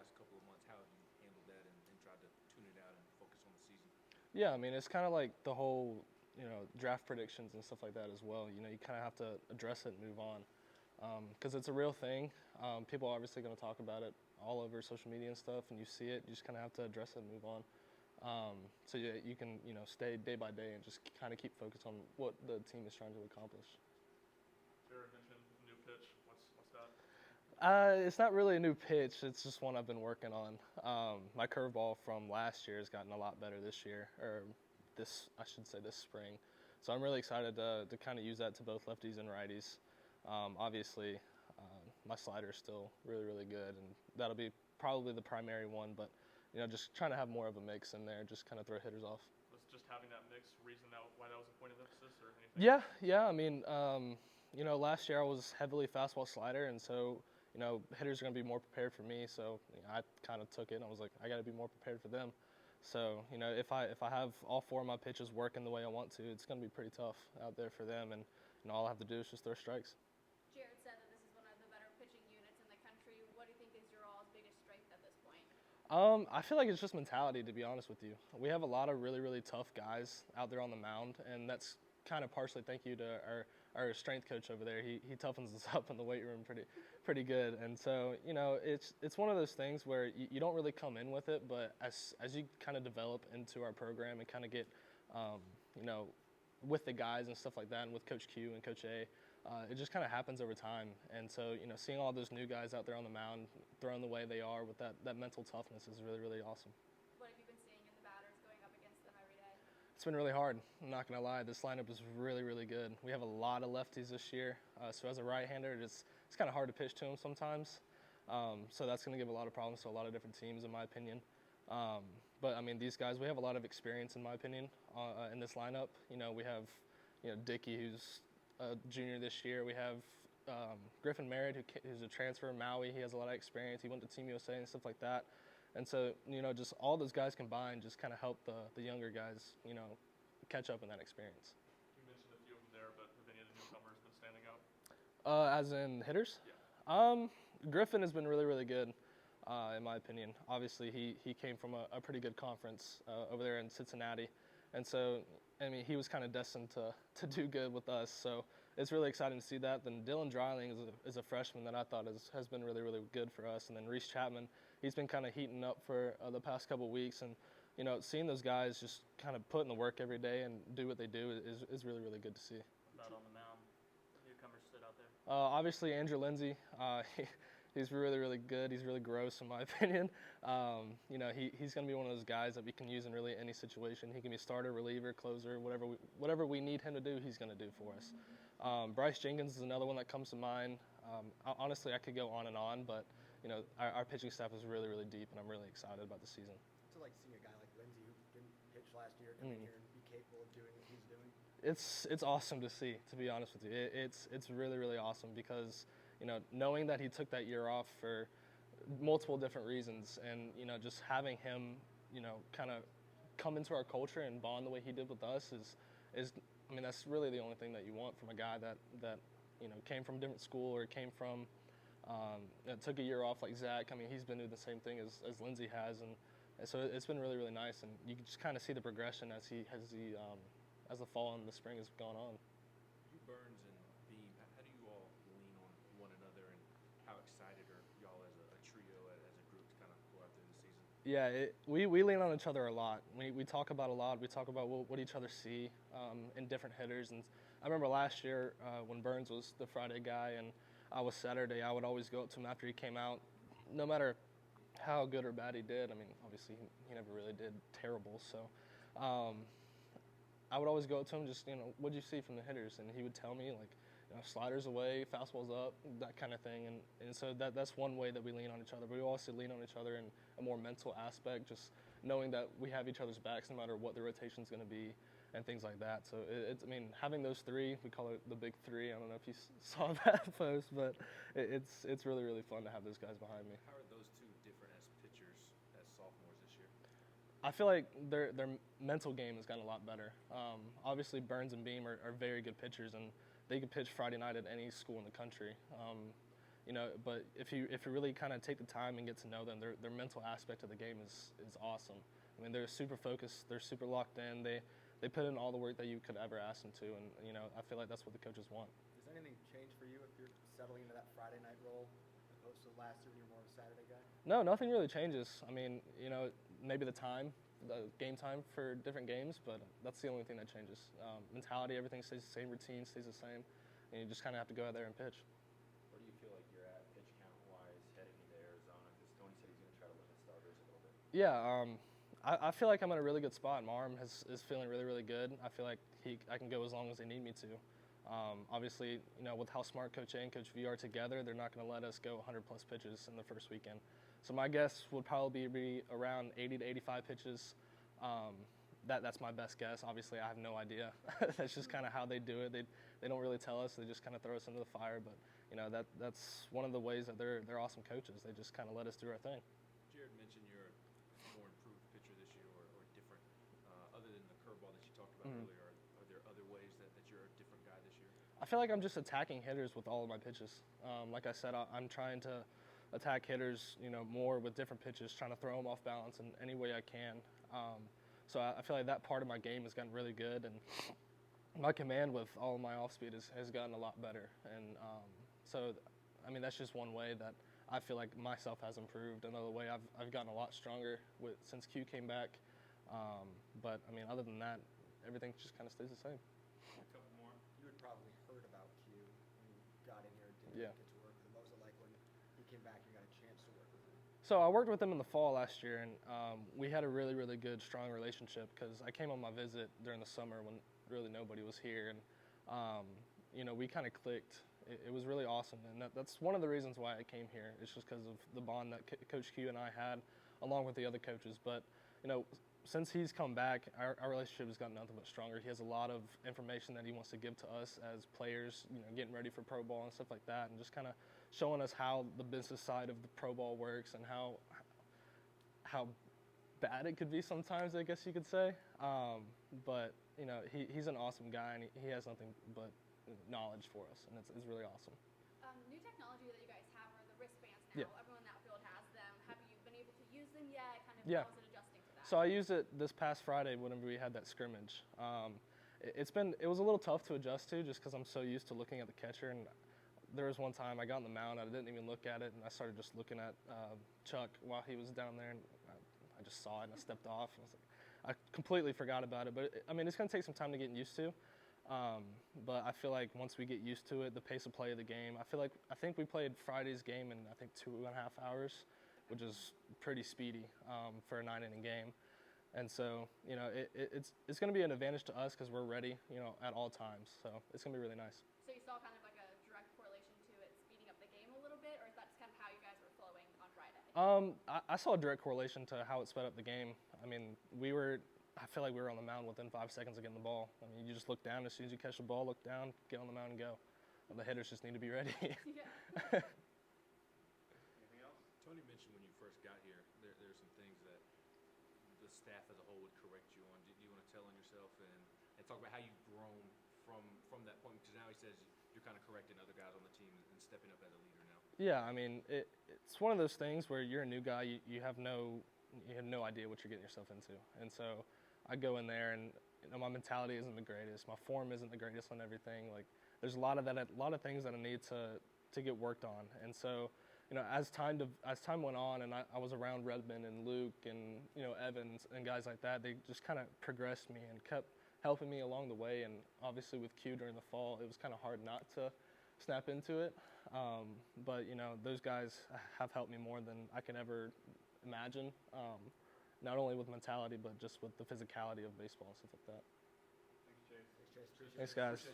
past couple of months. How have you handled that and tried to tune it out and focus on the season? Yeah, I mean, it's kind of like the whole, draft predictions and stuff like that as well. You kind of have to address it and move on because it's a real thing. People are obviously going to talk about it all over social media and stuff, and you see it. You just kind of have to address it and move on. So you can, stay day by day and just kind of keep focused on what the team is trying to accomplish. Jared mentioned new pitch. What's that? It's not really a new pitch. It's just one I've been working on. My curveball from last year has gotten a lot better this year, or I should say this spring. So I'm really excited to kind of use that to both lefties and righties. Obviously, my slider is still really, really good, and that'll be probably the primary one. But just trying to have more of a mix in there, just kind of throw hitters off. Was just having that mix reason why that was a point of emphasis or anything? Yeah. I mean, last year I was heavily fastball slider, and so hitters are going to be more prepared for me. So I kind of took it and I was like, I got to be more prepared for them. So if I have all four of my pitches working the way I want to, it's going to be pretty tough out there for them. And all I have to do is just throw strikes. Jared said that this is one of the better pitching units in the country. What do you think is your all's biggest strength at this point? I feel like it's just mentality, to be honest with you. We have a lot of really, really tough guys out there on the mound, and that's kind of partially thank you to our strength coach over there. He toughens us up in the weight room pretty good. And so it's one of those things where you don't really come in with it, but as you kind of develop into our program and kind of get with the guys and stuff like that, and with Coach Q and Coach A, it just kind of happens over time. And so seeing all those new guys out there on the mound throwing the way they are with that mental toughness is really, really awesome. What have you been seeing in the batters going up against them every day? It's been really hard. I'm not going to lie. This lineup is really, really good. We have a lot of lefties this year. So as a right-hander, it's kind of hard to pitch to them sometimes. So that's going to give a lot of problems to a lot of different teams, in my opinion. But, I mean, these guys, we have a lot of experience, in my opinion, in this lineup. We have, Dickey, who's a junior this year. We have Griffin Merritt, who's a transfer from Maui. He has a lot of experience. He went to Team USA and stuff like that. And so, just all those guys combined just kind of help the younger guys, catch up in that experience. You mentioned a few of them there, but have any of the newcomers been standing out? As in hitters? Yeah. Griffin has been really, really good, in my opinion. Obviously, he came from a pretty good conference over there in Cincinnati. And so, I mean, he was kind of destined to do good with us. So it's really exciting to see that. Then Dylan Dreiling is a freshman that I thought has been really, really good for us. And then Reese Chapman, he's been kind of heating up for the past couple of weeks. And, seeing those guys just kind of put in the work every day and do what they do is really, really good to see. What about on the mound? Newcomers stood out there? Obviously, Andrew Lindsay, he's really, really good. He's really gross, in my opinion. He's going to be one of those guys that we can use in really any situation. He can be starter, reliever, closer, whatever we need him to do, he's going to do for us. Bryce Jenkins is another one that comes to mind. Honestly, I could go on and on, but our pitching staff is really, really deep, and I'm really excited about the season. To seeing a guy like Lindsay who didn't pitch last year come in here and be capable of doing what he's doing. It's awesome to see, to be honest with you. It's really, really awesome because knowing that he took that year off for multiple different reasons, and just having him kind of come into our culture and bond the way he did with us is I mean, that's really the only thing that you want from a guy that came from a different school or came from took a year off like Zach. I mean, he's been doing the same thing as Lindsay has, and so it's been really, really nice, and you can just kind of see the progression as the fall and the spring has gone on. You, Burns and Beam, how do you all lean on one another, and how excited are y'all as a trio, as a group, to kind of go out through the season? Yeah, we lean on each other a lot. We talk about a lot. We talk about what each other see in different hitters. And I remember last year when Burns was the Friday guy and I was Saturday, I would always go up to him after he came out, no matter how good or bad he did. I mean, obviously he never really did terrible. So I would always go up to him, just what did you see from the hitters? And he would tell me sliders away, fastballs up, that kind of thing. And so that's one way that we lean on each other. But we also lean on each other in a more mental aspect, just knowing that we have each other's backs no matter what the rotation is going to be and things like that. So I mean, having those three, we call it the big three. I don't know if you saw that post, but it's really, really fun to have those guys behind me. How are those two different as pitchers as sophomores this year? I feel like their mental game has gotten a lot better. Obviously, Burns and Beam are very good pitchers, and they could pitch Friday night at any school in the country. But if you really kind of take the time and get to know them, their mental aspect of the game is awesome. I mean, they're super focused, they're super locked in. They put in all the work that you could ever ask them to, and I feel like that's what the coaches want. Does anything change for you if you're settling into that Friday night role opposed to last year when you were more of a Saturday guy? No, nothing really changes. I mean, maybe the game time for different games, but that's the only thing that changes. Mentality, everything stays the same, routine stays the same, and you just kind of have to go out there and pitch. Where do you feel like you're at pitch count-wise heading into Arizona? Because Tony said he's going to try to limit starters a little bit. Yeah, I feel like I'm in a really good spot. My arm is feeling really, really good. I feel like I can go as long as they need me to. Obviously, with how smart Coach A and Coach V are together, they're not going to let us go 100-plus pitches in the first weekend. So my guess would probably be around 80 to 85 pitches. That's my best guess. Obviously, I have no idea. That's just kind of how they do it. They don't really tell us. They just kind of throw us into the fire. But that's one of the ways that they're awesome coaches. They just kind of let us do our thing. Jared mentioned you're a more improved pitcher this year or different. Other than the curveball that you talked about earlier, are there other ways that you're a different guy this year? I feel like I'm just attacking hitters with all of my pitches. Like I said, I'm trying to attack hitters, more with different pitches, trying to throw them off balance in any way I can. So I feel like that part of my game has gotten really good, and my command with all of my off speed has gotten a lot better. And so, I mean, that's just one way that I feel like myself has improved. Another way I've gotten a lot stronger since Q came back. But I mean, other than that, everything just kind of stays the same. A couple more. You had probably heard about Q when you got in here and didn't Yeah. get to work with him. What was it like when he came back and you got a chance to work with him? So I worked with him in the fall last year, and we had a really, really good, strong relationship because I came on my visit during the summer when really nobody was here, and we kind of clicked. It was really awesome, and that's one of the reasons why I came here. It's just because of the bond that Coach Q and I had, along with the other coaches. But since he's come back, our relationship has gotten nothing but stronger. He has a lot of information that he wants to give to us as players, getting ready for pro ball and stuff like that, and just kind of showing us how the business side of the pro ball works and how bad it could be sometimes, I guess you could say. But he's an awesome guy, and he has nothing but knowledge for us, and it's really awesome. New technology that you guys have are the wristbands now. Yeah. Everyone in that field has them. Have you been able to use them yet? Kind of Yeah. how is it adjusting to that? So I used it this past Friday whenever we had that scrimmage. It was a little tough to adjust to just because I'm so used to looking at the catcher, and there was one time I got on the mound, I didn't even look at it, and I started just looking at Chuck while he was down there, and I just saw it and I stepped off. And I completely forgot about it, but I mean, it's going to take some time to get used to. But I feel like once we get used to it, the pace of play of the game, I think we played Friday's game in 2.5 hours, which is pretty speedy for a 9-inning game. And so, it's going to be an advantage to us because we're ready, at all times. So it's going to be really nice. So you saw kind of like a direct correlation to it speeding up the game a little bit, or is that just kind of how you guys were flowing on Friday? I saw a direct correlation to how it sped up the game. I mean, I feel like we were on the mound within 5 seconds of getting the ball. I mean, you just look down. As soon as you catch the ball, look down, get on the mound, and go. The hitters just need to be ready. Yeah. Anything else? Tony mentioned when you first got here, there's some things that the staff as a whole would correct you on. Do you want to tell on yourself and talk about how you've grown from that point? Because now he says you're kind of correcting other guys on the team and stepping up as a leader now. Yeah, I mean, it's one of those things where you're a new guy. You have no idea what you're getting yourself into. And so I go in there, and my mentality isn't the greatest. My form isn't the greatest on everything. Like, there's a lot of things that I need to get worked on. And so, as time went on, and I was around Redmond and Luke and Evans and guys like that, they just kind of progressed me and kept helping me along the way. And obviously with Q during the fall, it was kind of hard not to snap into it. But those guys have helped me more than I can ever imagine. Not only with mentality, but just with the physicality of baseball and stuff like that. Thanks, Chase. Thanks, Chase. Appreciate it. Thanks, guys.